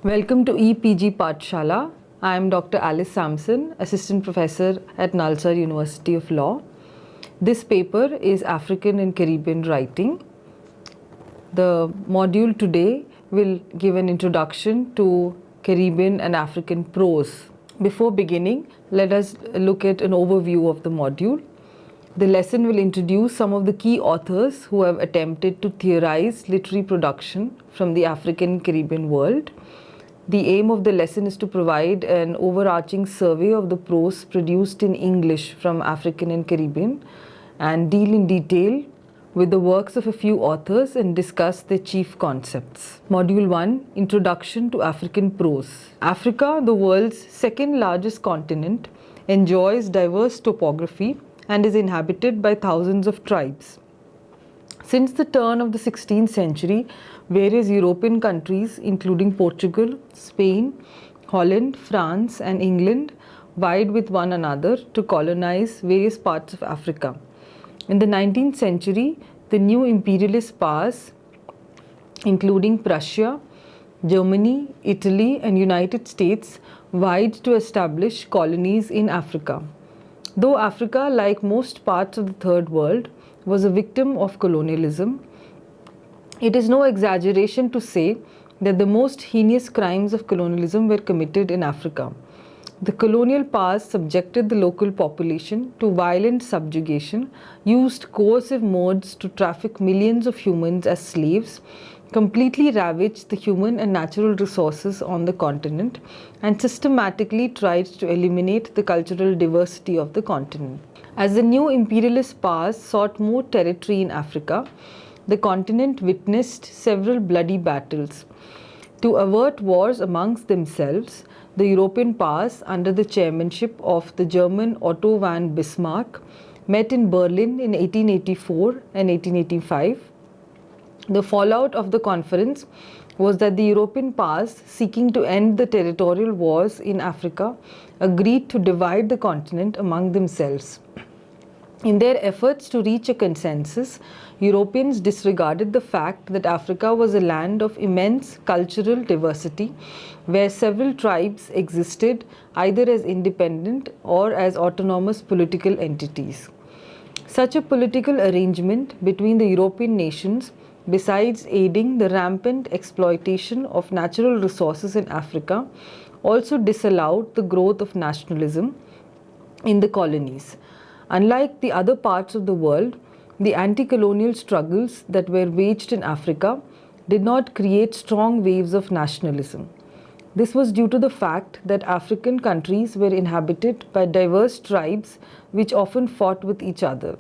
Welcome to EPG Pathshala. I am Dr. Alice Sampson, Assistant Professor at Nalsar University of Law. This paper is African and Caribbean Writing. The module today will give an introduction to Caribbean and African prose. Before beginning, let us look at an overview of the module. The lesson will introduce some of the key authors who have attempted to theorize literary production from the African and Caribbean world. The aim of the lesson is to provide an overarching survey of the prose produced in English from African and Caribbean and deal in detail with the works of a few authors and discuss their chief concepts. Module 1, Introduction to African Prose. Africa, the world's second largest continent, enjoys diverse topography and is inhabited by thousands of tribes. Since the turn of the 16th century, various European countries, including Portugal, Spain, Holland, France, and England, vied with one another to colonize various parts of Africa. In the 19th century, the new imperialist powers, including Prussia, Germany, Italy, and United States, vied to establish colonies in Africa. Though Africa, like most parts of the Third World, was a victim of colonialism, it is no exaggeration to say that the most heinous crimes of colonialism were committed in Africa. The colonial powers subjected the local population to violent subjugation, used coercive modes to traffic millions of humans as slaves, completely ravaged the human and natural resources on the continent, and systematically tried to eliminate the cultural diversity of the continent. As the new imperialist powers sought more territory in Africa, the continent witnessed several bloody battles. To avert wars amongst themselves, the European powers, under the chairmanship of the German Otto von Bismarck, met in Berlin in 1884 and 1885. The fallout of the conference was that the European powers, seeking to end the territorial wars in Africa, agreed to divide the continent among themselves. In their efforts to reach a consensus, Europeans disregarded the fact that Africa was a land of immense cultural diversity, where several tribes existed either as independent or as autonomous political entities. Such a political arrangement between the European nations, besides aiding the rampant exploitation of natural resources in Africa, also disallowed the growth of nationalism in the colonies. Unlike the other parts of the world, the anti-colonial struggles that were waged in Africa did not create strong waves of nationalism. This was due to the fact that African countries were inhabited by diverse tribes which often fought with each other.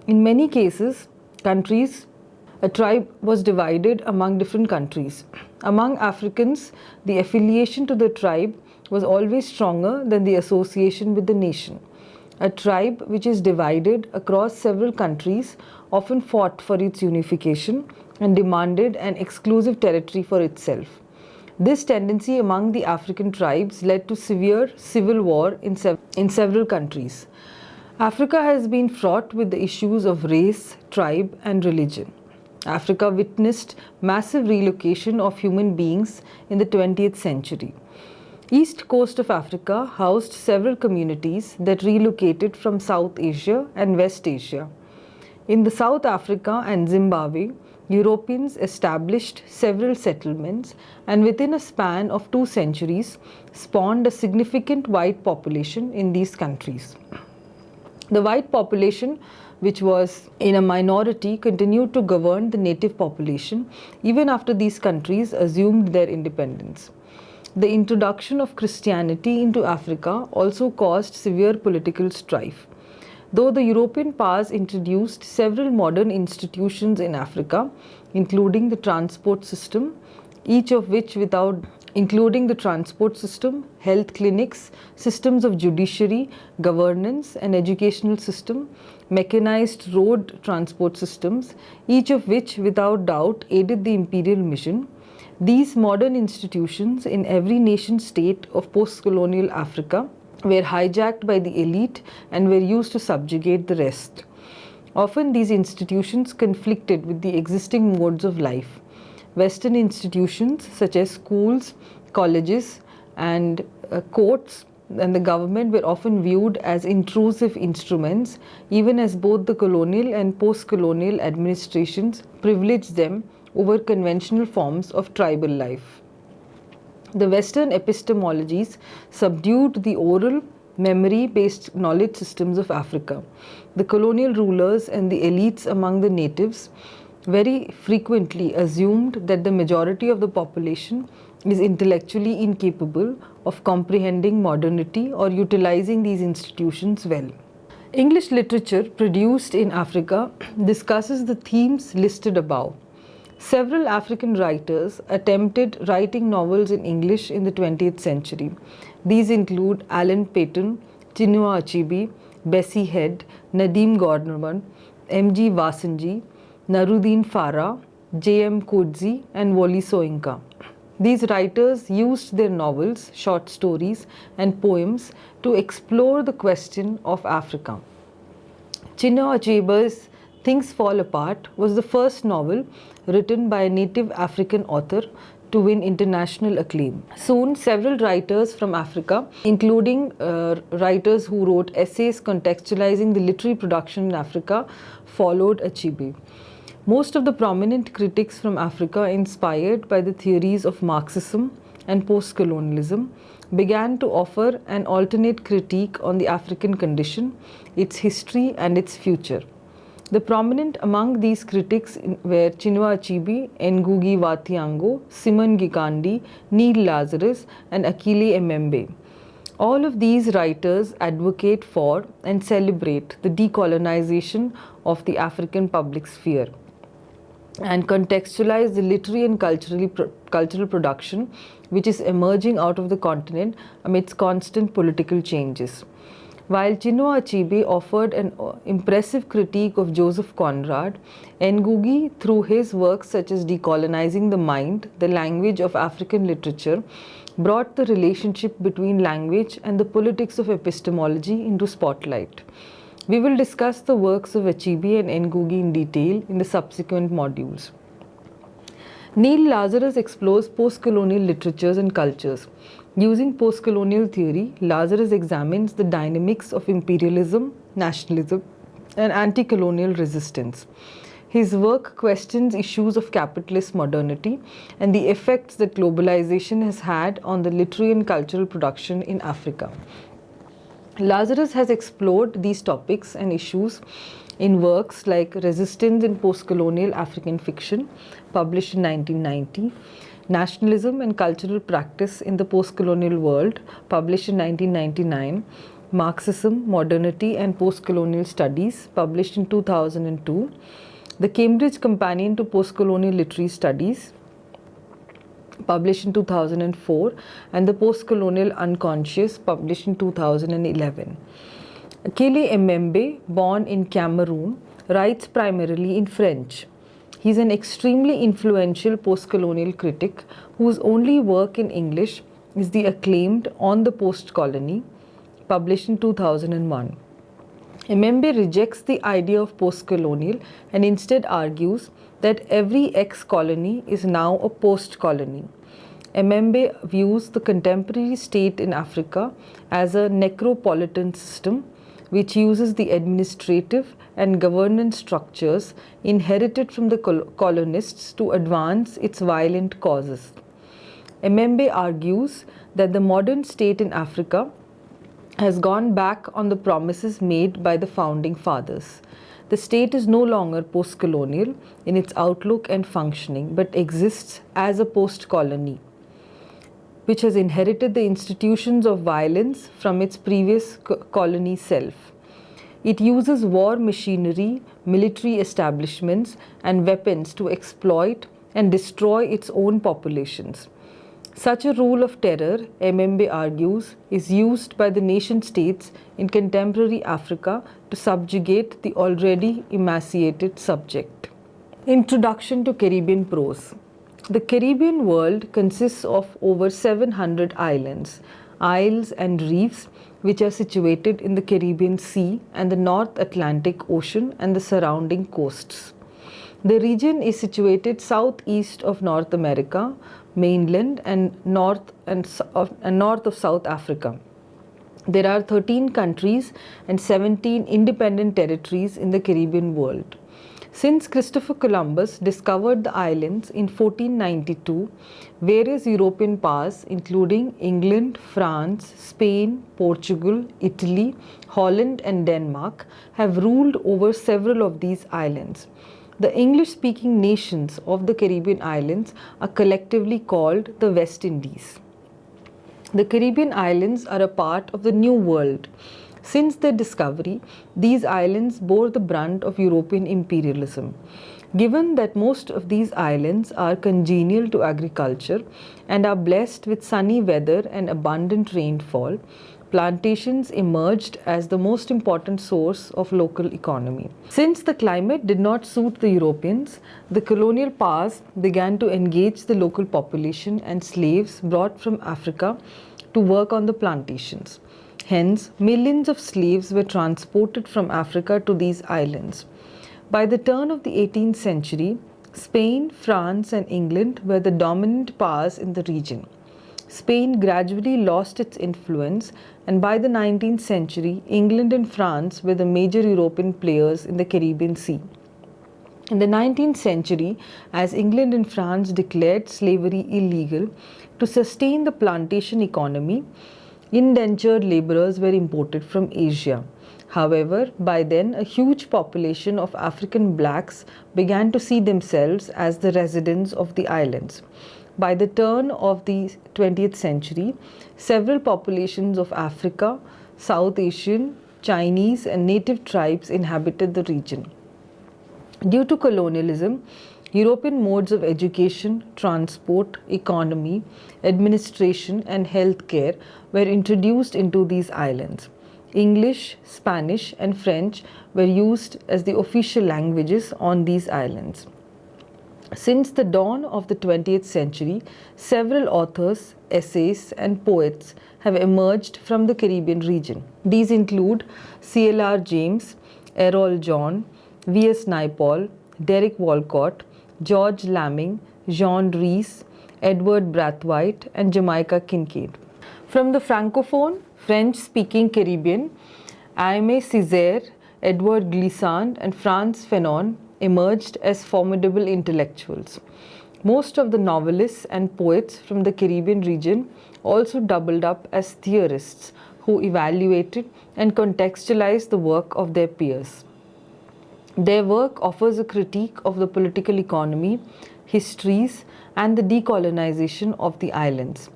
In many cases, a tribe was divided among different countries. Among Africans, the affiliation to the tribe was always stronger than the association with the nation. A tribe which is divided across several countries often fought for its unification and demanded an exclusive territory for itself. This tendency among the African tribes led to severe civil war in several countries. Africa has been fraught with the issues of race, tribe, and religion. Africa witnessed massive relocation of human beings in the 20th century. East coast of Africa housed several communities that relocated from South Asia and West Asia. In the South Africa and Zimbabwe, Europeans established several settlements and within a span of 2 centuries spawned a significant white population in these countries. The white population, which was in a minority, continued to govern the native population even after these countries assumed their independence. The introduction of Christianity into Africa also caused severe political strife. Though the European powers introduced several modern institutions in Africa, including the transport system, health clinics, systems of judiciary, governance and educational system, mechanized road transport systems, each of which without doubt aided the imperial mission, these modern institutions in every nation state of post-colonial Africa were hijacked by the elite and were used to subjugate the rest. Often these institutions conflicted with the existing modes of life. Western institutions such as schools, colleges, and courts and the government were often viewed as intrusive instruments, even as both the colonial and post-colonial administrations privileged them over conventional forms of tribal life. The Western epistemologies subdued the oral, memory-based knowledge systems of Africa. The colonial rulers and the elites among the natives very frequently assumed that the majority of the population is intellectually incapable of comprehending modernity or utilizing these institutions well. English literature produced in Africa discusses the themes listed above. Several African writers attempted writing novels in English in the 20th century. These include Alan Paton, Chinua Achebe, Bessie Head, Nadim Gorderman, M.G. Vasanji, Nuruddin Farah, J.M. Coetzee, and Wole Soyinka. These writers used their novels, short stories, and poems to explore the question of Africa. Chinua Achebe's Things Fall Apart was the first novel written by a native African author to win international acclaim. Soon, several writers from Africa, including writers who wrote essays contextualizing the literary production in Africa, followed Achebe. Most of the prominent critics from Africa, inspired by the theories of Marxism and post-colonialism, began to offer an alternate critique on the African condition, its history, and its future. The prominent among these critics were Chinua Achebe, Ngugi wa Thiong'o, Simon Gikandi, Neil Lazarus, and Achille Mbembe. All of these writers advocate for and celebrate the decolonization of the African public sphere and contextualize the literary and cultural production which is emerging out of the continent amidst constant political changes. While Chinua Achebe offered an impressive critique of Joseph Conrad, Ngugi, through his works such as Decolonizing the Mind, the Language of African Literature, brought the relationship between language and the politics of epistemology into spotlight. We will discuss the works of Achebe and Ngugi in detail in the subsequent modules. Neil Lazarus explores post-colonial literatures and cultures. Using post-colonial theory, Lazarus examines the dynamics of imperialism, nationalism, and anti-colonial resistance. His work questions issues of capitalist modernity and the effects that globalization has had on the literary and cultural production in Africa. Lazarus has explored these topics and issues in works like Resistance in Post-Colonial African Fiction, published in 1990, Nationalism and Cultural Practice in the Post-Colonial World, published in 1999, Marxism, Modernity and Post-Colonial Studies, published in 2002, The Cambridge Companion to Post-Colonial Literary Studies, published in 2004, and The Post-Colonial Unconscious, published in 2011. Achille Mbembe, born in Cameroon, writes primarily in French. He is an extremely influential post-colonial critic whose only work in English is the acclaimed On the Post-Colony, published in 2001. Mbembe rejects the idea of post-colonial and instead argues that every ex-colony is now a post-colony. Mbembe views the contemporary state in Africa as a necropolitan system which uses the administrative and governance structures inherited from the colonists to advance its violent causes. Mbembe argues that the modern state in Africa has gone back on the promises made by the founding fathers. The state is no longer post-colonial in its outlook and functioning, but exists as a post-colony, which has inherited the institutions of violence from its previous colony self. It uses war machinery, military establishments, and weapons to exploit and destroy its own populations. Such a rule of terror, Mbembe argues, is used by the nation-states in contemporary Africa to subjugate the already emaciated subject. Introduction to Caribbean prose. The Caribbean world consists of over 700 islands, isles and reefs which are situated in the Caribbean Sea and the North Atlantic Ocean and the surrounding coasts. The region is situated southeast of North America, mainland and north of South Africa. There are 13 countries and 17 independent territories in the Caribbean world. Since Christopher Columbus discovered the islands in 1492, various European powers including England, France, Spain, Portugal, Italy, Holland and Denmark have ruled over several of these islands. The English-speaking nations of the Caribbean islands are collectively called the West Indies. The Caribbean islands are a part of the New World. Since their discovery, these islands bore the brunt of European imperialism. Given that most of these islands are congenial to agriculture and are blessed with sunny weather and abundant rainfall, plantations emerged as the most important source of local economy. Since the climate did not suit the Europeans, the colonial powers began to engage the local population and slaves brought from Africa to work on the plantations. Hence, millions of slaves were transported from Africa to these islands. By the turn of the 18th century, Spain, France, and England were the dominant powers in the region. Spain gradually lost its influence, and by the 19th century, England and France were the major European players in the Caribbean Sea. In the 19th century, as England and France declared slavery illegal, to sustain the plantation economy, indentured laborers were imported from Asia. However, by then a huge population of African blacks began to see themselves as the residents of the islands. By the turn of the 20th century, several populations of Africa, South Asian, Chinese, and native tribes inhabited the region. Due to colonialism, European modes of education, transport, economy, administration, and healthcare were introduced into these islands. English, Spanish, and French were used as the official languages on these islands. Since the dawn of the 20th century, several authors, essayists, and poets have emerged from the Caribbean region. These include C.L.R. James, Errol John, V.S. Naipaul, Derek Walcott, George Lamming, Jean Rhys, Edward Brathwaite, and Jamaica Kincaid. From the Francophone, French-speaking Caribbean, Aimé Césaire, Edward Glissant, and Frantz Fanon emerged as formidable intellectuals. Most of the novelists and poets from the Caribbean region also doubled up as theorists who evaluated and contextualized the work of their peers. Their work offers a critique of the political economy, histories, and the decolonization of the islands.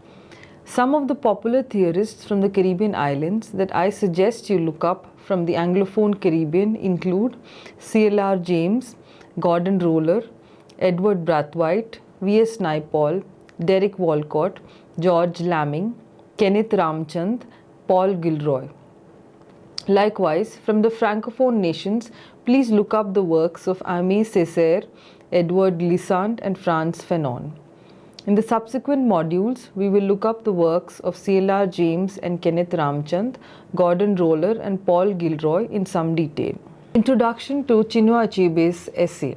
Some of the popular theorists from the Caribbean islands that I suggest you look up from the Anglophone Caribbean include C.L.R. James, Gordon Rohlehr, Edward Brathwaite, V.S. Naipaul, Derek Walcott, George Lamming, Kenneth Ramchand, Paul Gilroy. Likewise, from the Francophone nations, please look up the works of Aimé Césaire, Edward Glissant, and Frantz Fanon. In the subsequent modules, we will look up the works of C.L.R. James and Kenneth Ramchand, Gordon Rohlehr, and Paul Gilroy in some detail. Introduction to Chinua Achebe's essay.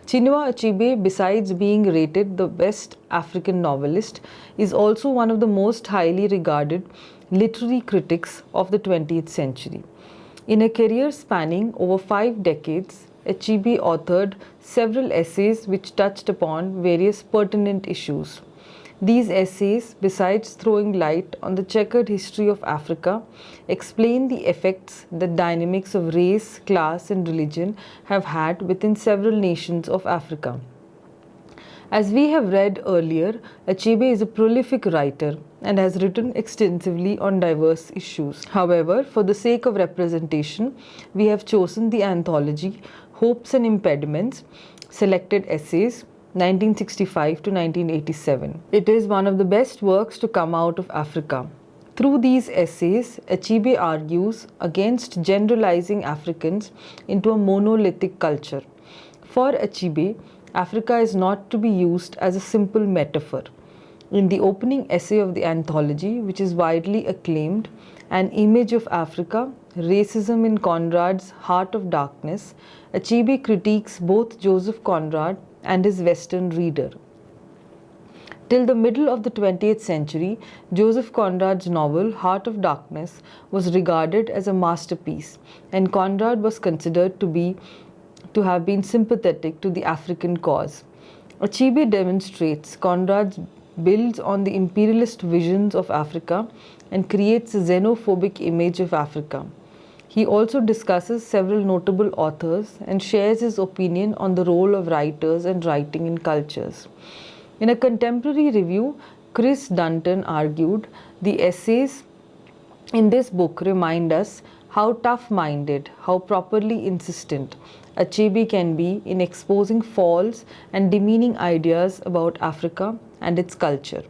Chinua Achebe, besides being rated the best African novelist, is also one of the most highly regarded literary critics of the 20th century. In a career spanning over 5 decades, Achebe authored several essays which touched upon various pertinent issues. These essays, besides throwing light on the checkered history of Africa, explain the effects that dynamics of race, class, and religion have had within several nations of Africa. As we have read earlier, Achebe is a prolific writer and has written extensively on diverse issues. However, for the sake of representation, we have chosen the anthology Hopes and Impediments, Selected Essays, 1965 to 1987. It is one of the best works to come out of Africa. Through these essays, Achebe argues against generalizing Africans into a monolithic culture. For Achebe, Africa is not to be used as a simple metaphor. In the opening essay of the anthology, which is widely acclaimed, An Image of Africa, Racism in Conrad's Heart of Darkness, Achebe critiques both Joseph Conrad and his Western reader. Till the middle of the 20th century, Joseph Conrad's novel Heart of Darkness was regarded as a masterpiece, and Conrad was considered to have been sympathetic to the African cause. Achebe demonstrates Conrad's builds on the imperialist visions of Africa and creates a xenophobic image of Africa. He also discusses several notable authors and shares his opinion on the role of writers and writing in cultures. In a contemporary review, Chris Dunton argued the essays in this book remind us how tough-minded, how properly insistent Achebe can be in exposing false and demeaning ideas about Africa and its culture.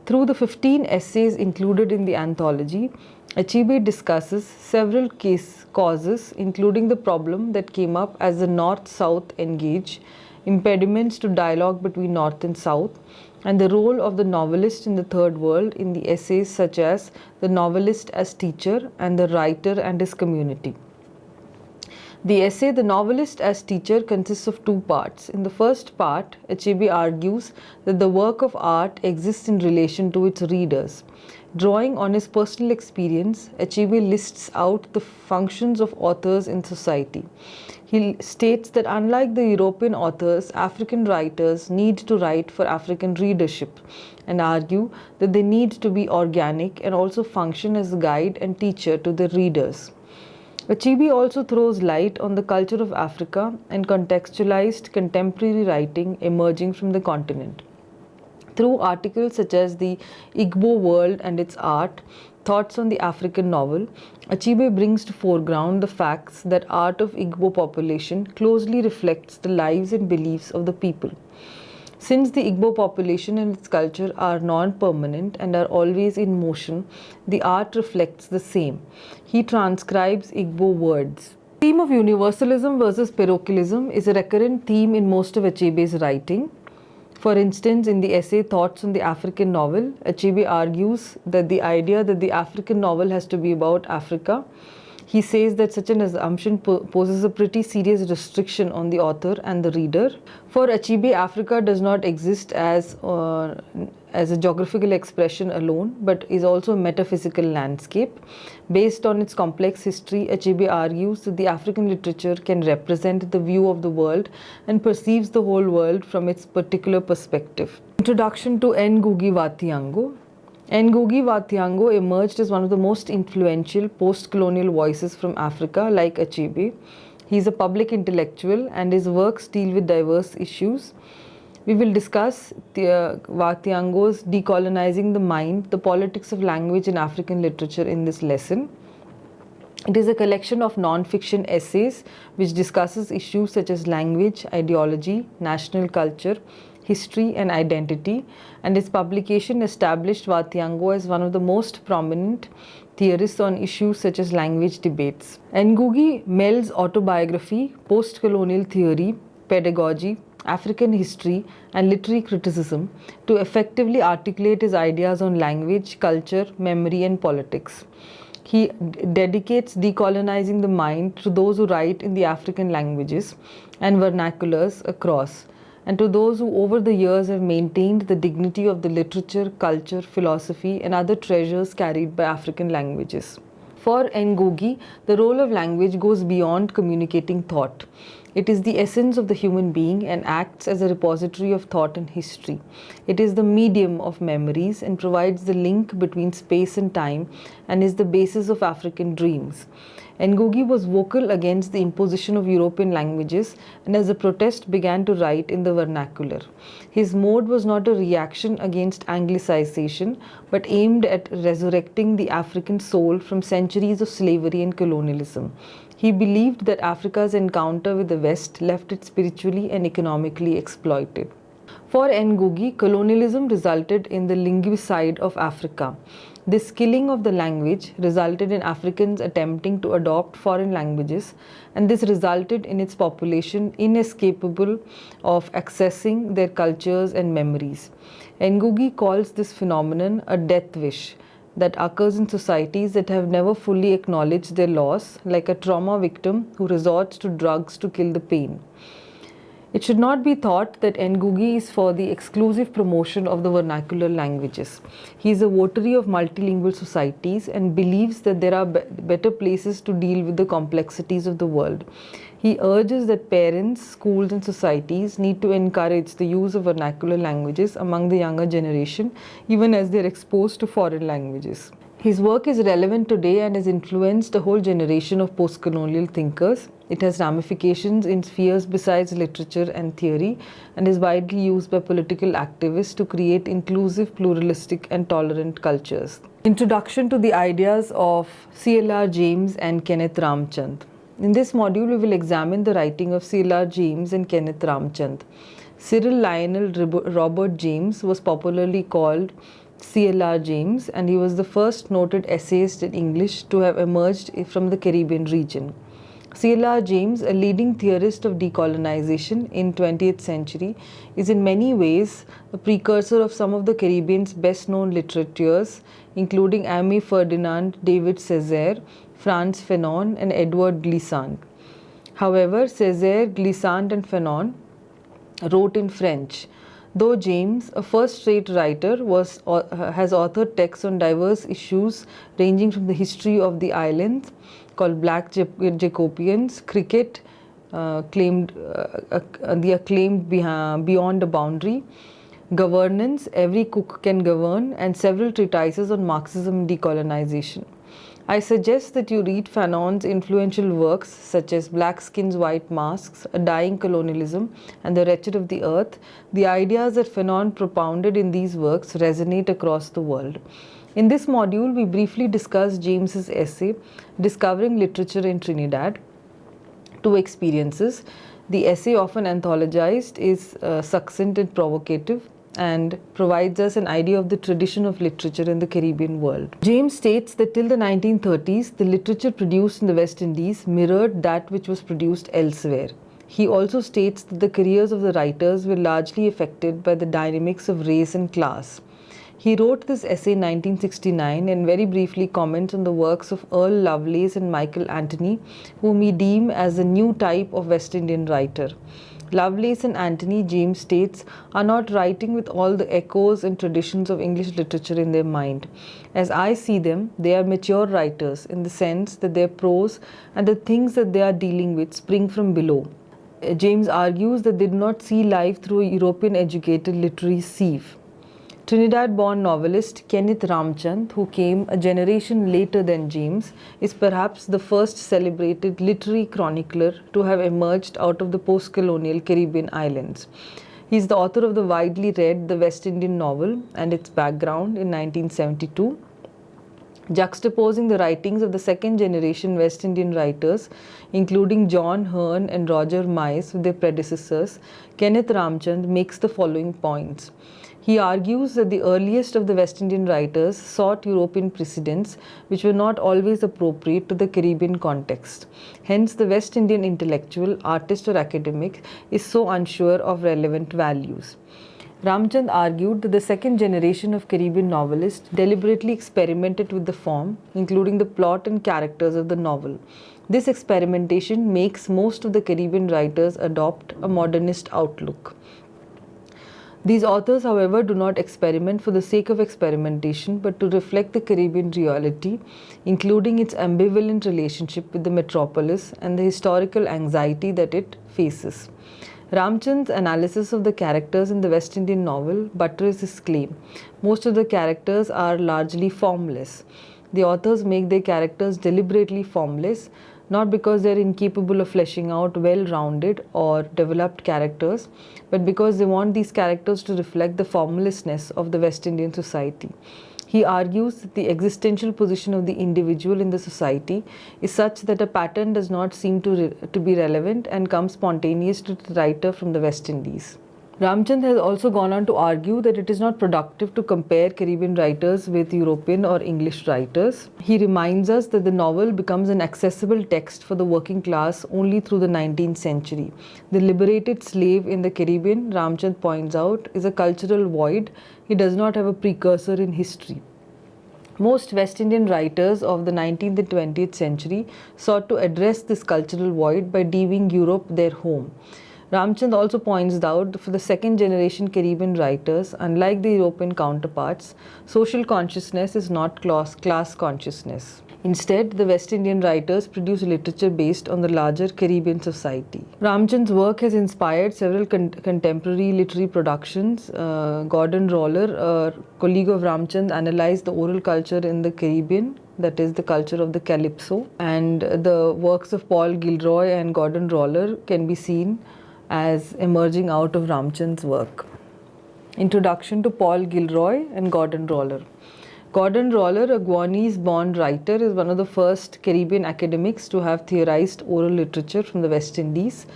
Through the 15 essays included in the anthology, Achebe discusses several causes, including the problem that came up as the North-South engage, impediments to dialogue between North and South, and the role of the novelist in the Third World in the essays such as The Novelist as Teacher and The Writer and His Community. The essay The Novelist as Teacher consists of two parts. In the first part, Achebe argues that the work of art exists in relation to its readers. Drawing on his personal experience, Achebe lists out the functions of authors in society. He states that unlike the European authors, African writers need to write for African readership and argue that they need to be organic and also function as a guide and teacher to their readers. Achebe also throws light on the culture of Africa and contextualized contemporary writing emerging from the continent. Through articles such as The Igbo World and Its Art, Thoughts on the African Novel, Achebe brings to foreground the facts that art of Igbo population closely reflects the lives and beliefs of the people. Since the Igbo population and its culture are non-permanent and are always in motion, the art reflects the same. He transcribes Igbo words. The theme of universalism versus parochialism is a recurrent theme in most of Achebe's writing. For instance, in the essay Thoughts on the African Novel, Achebe argues that the idea that the African novel has to be about Africa. He says that such an assumption poses a pretty serious restriction on the author and the reader. For Achebe, Africa does not exist as a geographical expression alone, but is also a metaphysical landscape. Based on its complex history, Achebe argues that the African literature can represent the view of the world and perceives the whole world from its particular perspective. Introduction to Ngugi wa Thiong'o. Ngugi wa Thiong'o emerged as one of the most influential post-colonial voices from Africa, like Achebe. He is a public intellectual and his works deal with diverse issues. We will discuss wa Thiong'o's Decolonizing the Mind, the Politics of Language in African Literature in this lesson. It is a collection of non-fiction essays which discusses issues such as language, ideology, national culture, history and identity, and its publication established wa Thiong'o as one of the most prominent theorists on issues such as language debates. Ngugi melds autobiography, post-colonial theory, pedagogy, African history and literary criticism to effectively articulate his ideas on language, culture, memory and politics. He dedicates decolonizing the mind to those who write in the African languages and vernaculars across, and to those who over the years have maintained the dignity of the literature, culture, philosophy and other treasures carried by African languages. For Ngugi, the role of language goes beyond communicating thought. It is the essence of the human being and acts as a repository of thought and history. It is the medium of memories and provides the link between space and time and is the basis of African dreams. Ngugi was vocal against the imposition of European languages and as a protest began to write in the vernacular. His mode was not a reaction against Anglicization but aimed at resurrecting the African soul from centuries of slavery and colonialism. He believed that Africa's encounter with the West left it spiritually and economically exploited. For Ngugi, colonialism resulted in the linguicide of Africa. This killing of the language resulted in Africans attempting to adopt foreign languages, and this resulted in its population inescapable of accessing their cultures and memories. Ngugi calls this phenomenon a death wish that occurs in societies that have never fully acknowledged their loss, like a trauma victim who resorts to drugs to kill the pain. It should not be thought that Ngugi is for the exclusive promotion of the vernacular languages. He is a votary of multilingual societies and believes that there are better places to deal with the complexities of the world. He urges that parents, schools, and societies need to encourage the use of vernacular languages among the younger generation, even as they are exposed to foreign languages. His work is relevant today and has influenced a whole generation of post-colonial thinkers. It has ramifications in spheres besides literature and theory, and is widely used by political activists to create inclusive, pluralistic, and tolerant cultures. Introduction to the ideas of C.L.R. James and Kenneth Ramchand. In this module, we will examine the writing of C.L.R. James and Kenneth Ramchand. Cyril Lionel Robert James was popularly called C.L.R. James, and he was the first noted essayist in English to have emerged from the Caribbean region. C.L.R. James, a leading theorist of decolonization in 20th century, is in many ways a precursor of some of the Caribbean's best-known literateurs, including Aimé Ferdinand, David Césaire, Frantz Fanon, and Edward Glissant. However, Césaire, Glissant, and Fanon wrote in French. Though James, a first-rate writer, has authored texts on diverse issues ranging from the history of the islands, called Black Jacobians, cricket, the acclaimed Beyond a Boundary, Governance, Every Cook Can Govern, and several treatises on Marxism and decolonization. I suggest that you read Fanon's influential works such as Black Skins, White Masks, A Dying Colonialism, and The Wretched of the Earth. The ideas that Fanon propounded in these works resonate across the world. In this module, we briefly discuss James's essay, Discovering Literature in Trinidad, Two Experiences. The essay, often anthologized, is succinct and provocative, and provides us an idea of the tradition of literature in the Caribbean world. James states that till the 1930s, the literature produced in the West Indies mirrored that which was produced elsewhere. He also states that the careers of the writers were largely affected by the dynamics of race and class. He wrote this essay in 1969 and very briefly comments on the works of Earl Lovelace and Michael Anthony, whom he deemed as a new type of West Indian writer. Lovelace and Anthony, James states, are not writing with all the echoes and traditions of English literature in their mind. As I see them, they are mature writers in the sense that their prose and the things that they are dealing with spring from below. James argues that they do not see life through a European-educated literary sieve. Trinidad-born novelist Kenneth Ramchand, who came a generation later than James, is perhaps the first celebrated literary chronicler to have emerged out of the post-colonial Caribbean islands. He is the author of the widely read The West Indian Novel and Its Background in 1972. Juxtaposing the writings of the second-generation West Indian writers, including John Hearne and Roger Mice with their predecessors, Kenneth Ramchand makes the following points. He argues that the earliest of the West Indian writers sought European precedents which were not always appropriate to the Caribbean context. Hence, the West Indian intellectual, artist or academic is so unsure of relevant values. Ramchand argued that the second generation of Caribbean novelists deliberately experimented with the form, including the plot and characters of the novel. This experimentation makes most of the Caribbean writers adopt a modernist outlook. These authors, however, do not experiment for the sake of experimentation, but to reflect the Caribbean reality, including its ambivalent relationship with the metropolis and the historical anxiety that it faces. Ramchand's analysis of the characters in the West Indian novel buttresses his claim. Most of the characters are largely formless. The authors make their characters deliberately formless, not because they are incapable of fleshing out well-rounded or developed characters, but because they want these characters to reflect the formlessness of the West Indian society. He argues that the existential position of the individual in the society is such that a pattern does not seem to be relevant and comes spontaneous to the writer from the West Indies. Ramchand has also gone on to argue that it is not productive to compare Caribbean writers with European or English writers. He reminds us that the novel becomes an accessible text for the working class only through the 19th century. The liberated slave in the Caribbean, Ramchand points out, is a cultural void. He does not have a precursor in history. Most West Indian writers of the 19th and 20th century sought to address this cultural void by deeming Europe their home. Ramchand also points out that for the second generation Caribbean writers, unlike the European counterparts, social consciousness is not class consciousness. Instead, the West Indian writers produce literature based on the larger Caribbean society. Ramchand's work has inspired several contemporary literary productions. Gordon Rohlehr, a colleague of Ramchand, analyzed the oral culture in the Caribbean, that is the culture of the Calypso, and the works of Paul Gilroy and Gordon Rohlehr can be seen as emerging out of Ramchand's work. Introduction to Paul Gilroy and Gordon Rohlehr. Gordon Rohlehr, a Guyanese-born writer, is one of the first Caribbean academics to have theorized oral literature from the West Indies,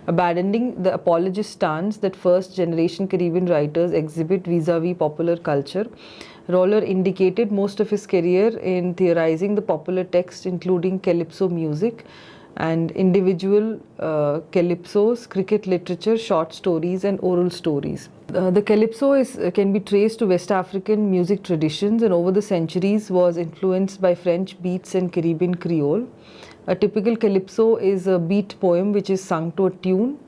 abandoning the apologist stance that first-generation Caribbean writers exhibit vis-a-vis popular culture. Rohlehr indicated most of his career in theorizing the popular text, including calypso music and individual calypsos, cricket literature, short stories, and oral stories. The calypso can be traced to West African music traditions and over the centuries was influenced by French beats and Caribbean Creole. A typical calypso is a beat poem which is sung to a tune.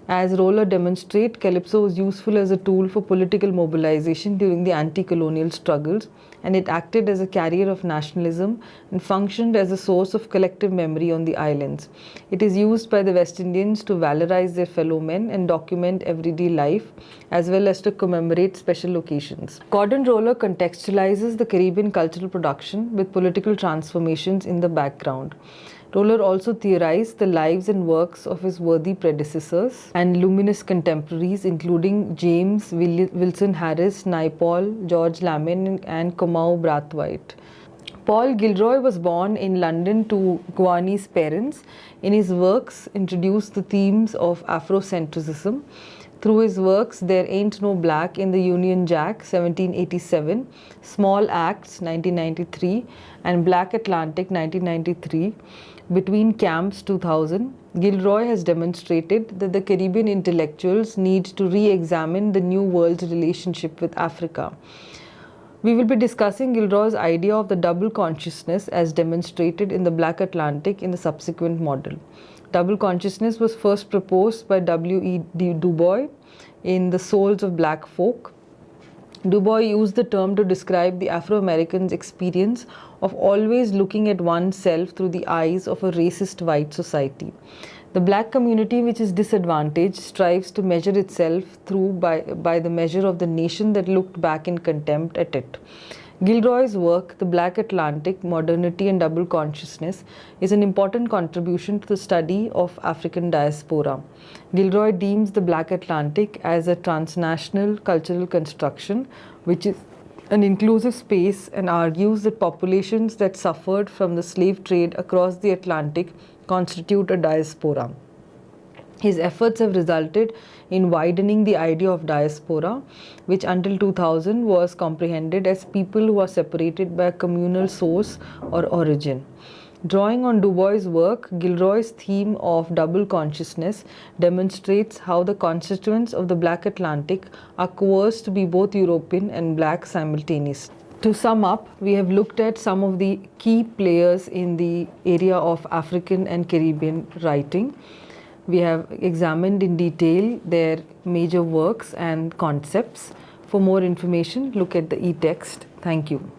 As Rohlehr demonstrates, calypso was useful as a tool for political mobilization during the anti-colonial struggles, and it acted as a carrier of nationalism and functioned as a source of collective memory on the islands. It is used by the West Indians to valorize their fellow men and document everyday life, as well as to commemorate special occasions. Gordon Rohlehr contextualizes the Caribbean cultural production with political transformations in the background. Rohlehr also theorized the lives and works of his worthy predecessors and luminous contemporaries, including James Wilson Harris, Naipaul, George Lamin, and Kamau Brathwaite. Paul Gilroy was born in London to Guyanese parents. In his works, introduced the themes of Afrocentrism. Through his works, There Ain't No Black in the Union Jack, 1787, Small Acts, 1993, and Black Atlantic, 1993, Between Camps, 2000, Gilroy has demonstrated that the Caribbean intellectuals need to re-examine the New World's relationship with Africa. We will be discussing Gilroy's idea of the double consciousness as demonstrated in the Black Atlantic in the subsequent model. Double consciousness was first proposed by W.E. Du Bois in The Souls of Black Folk. Du Bois used the term to describe the Afro-Americans' experience of always looking at oneself through the eyes of a racist white society. The black community, which is disadvantaged, strives to measure itself by the measure of the nation that looked back in contempt at it. Gilroy's work, The Black Atlantic, Modernity and Double Consciousness, is an important contribution to the study of African diaspora. Gilroy deems the Black Atlantic as a transnational cultural construction, which is an inclusive space, and argues that populations that suffered from the slave trade across the Atlantic constitute a diaspora. His efforts have resulted in widening the idea of diaspora, which until 2000 was comprehended as people who are separated by a communal source or origin. Drawing on Du Bois' work, Gilroy's theme of double consciousness demonstrates how the constituents of the Black Atlantic are coerced to be both European and Black simultaneously. To sum up, we have looked at some of the key players in the area of African and Caribbean writing. We have examined in detail their major works and concepts. For more information, look at the e-text. Thank you.